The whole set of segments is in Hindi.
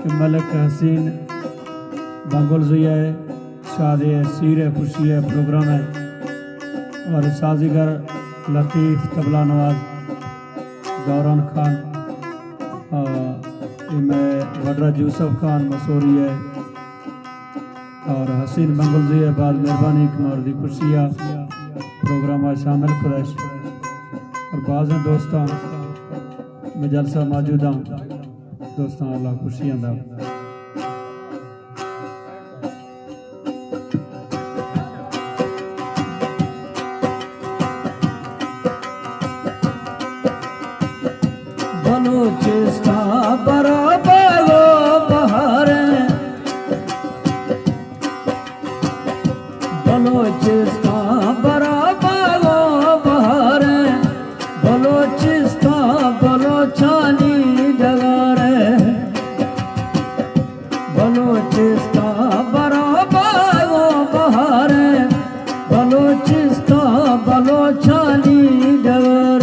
मलक हसीन बंगुलजुया शादी सीर खुशी है प्रोग्राम है और साजीगर लतीफ़ तबला नवाज दौरान खान में वडराज यूसुफ खान मसूरी है और हसीन बंगुलजुया बाद मेहरबानी कुमार दी खुशिया प्रोग्राम में शामिल खुदैश और बाज़ दोस्तों में जलसा मौजूद हूँ दोस्तों अल्लाह खुशियां दा बलूचिस्तान बराबर बहार बलूचिस्तान बराबर बहार बलूचिस्तान बलोचानी बलूचिस्तान बराबर बहार बलूचिस्तान बलोचानी डगर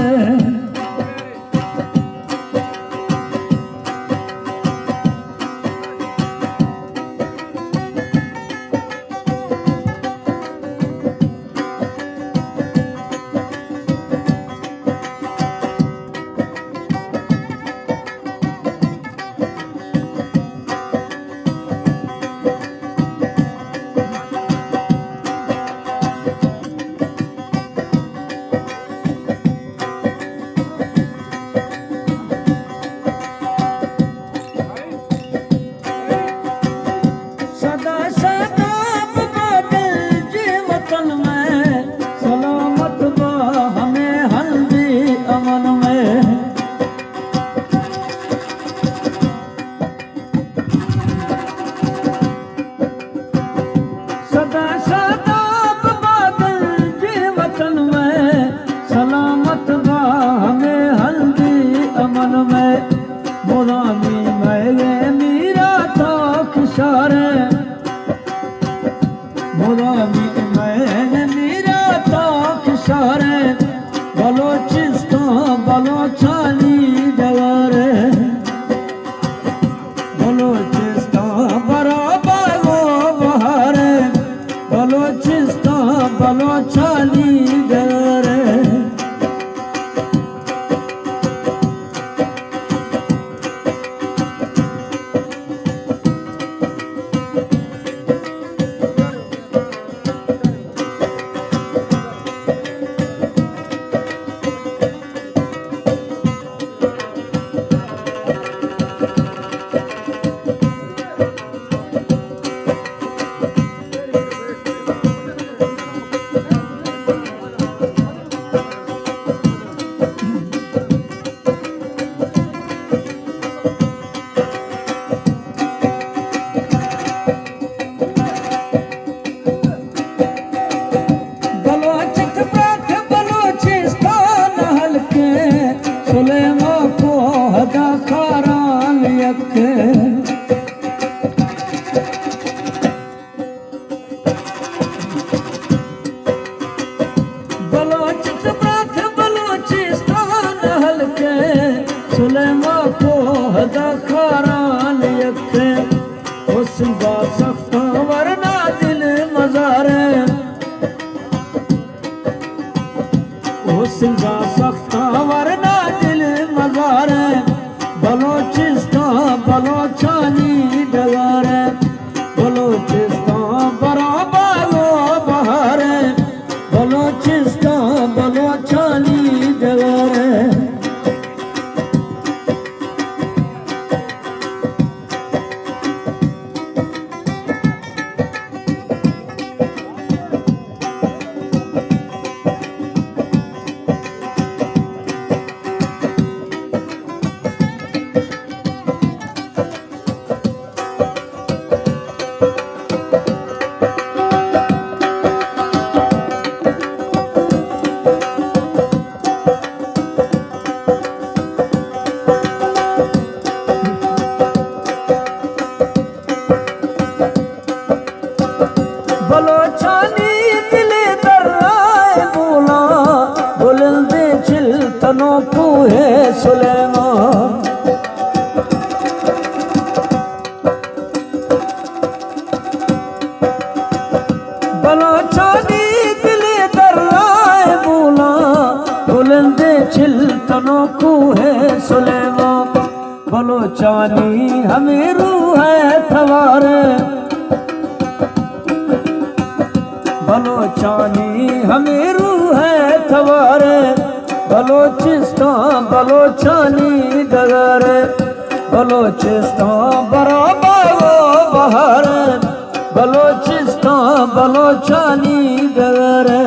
बलूचिस्तान बलोचानी डगर बलूचिस्तान बराबर बहार बलूचिस्तान बलोचानी डगर बलूचिस्तान बलोचानी डगर बलूचिस्तान बराबर बहार बलूचिस्तान बलोचानी डगर दोनों खूहे सुलेमा बलोचानी हमीरू है थवारे बलोचानी हमीरू है थवारे बलोचिस्तान बलोचानी डगरे बलोचिस्तान बराबर बहार बलोचिस्तान बलोचानी डगरे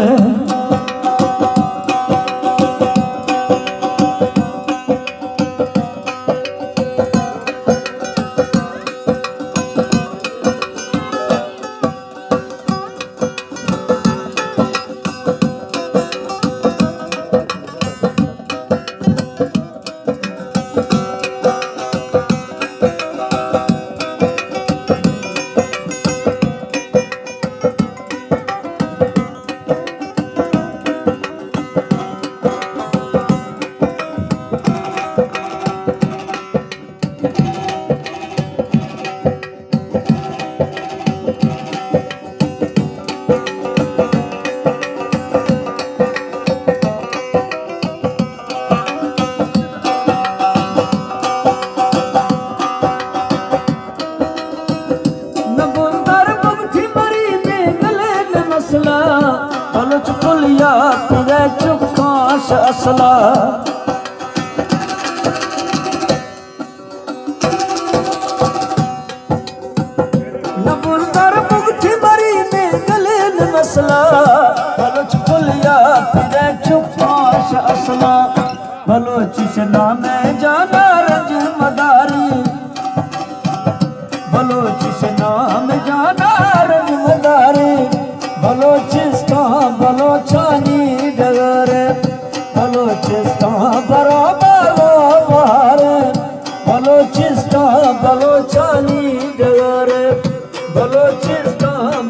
बलुच पुलिया तेरे चुकाश असला नबुलदर मुगठी मरी में गले न मसला बलुच पुलिया तेरे चुकाश असला बलोचिस्तान में जाना रंज मदारी बलोचिस्तान में जाना रंज मदारी बलोचिस्तान बलोचानी डगरे बलोचिस्तान बराबर बहार बलोचिस्तान बलोचानी डगरे बलोचिस्तान